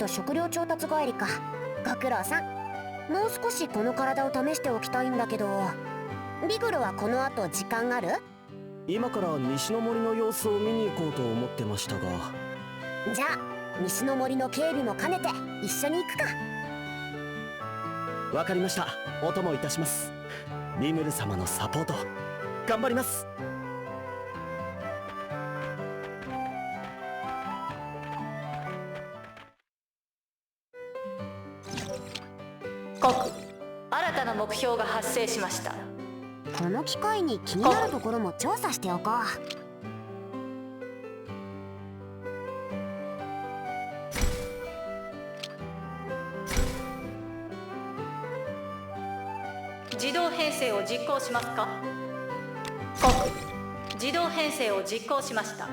と食料調達帰りか。ご苦労さん。もう少しこの体を試しておきたいんだけど、ビグルはこの後時間ある？今から西の森の様子を見に行こうと思ってましたが。じゃあ西の森の警備も兼ねて一緒に行くか。わかりました。お供いたします。リムル様のサポート頑張ります。国、新たな目標が発生しました。この機会に気になるところも調査しておこう。自動編成を実行しますか？国、自動編成を実行しました。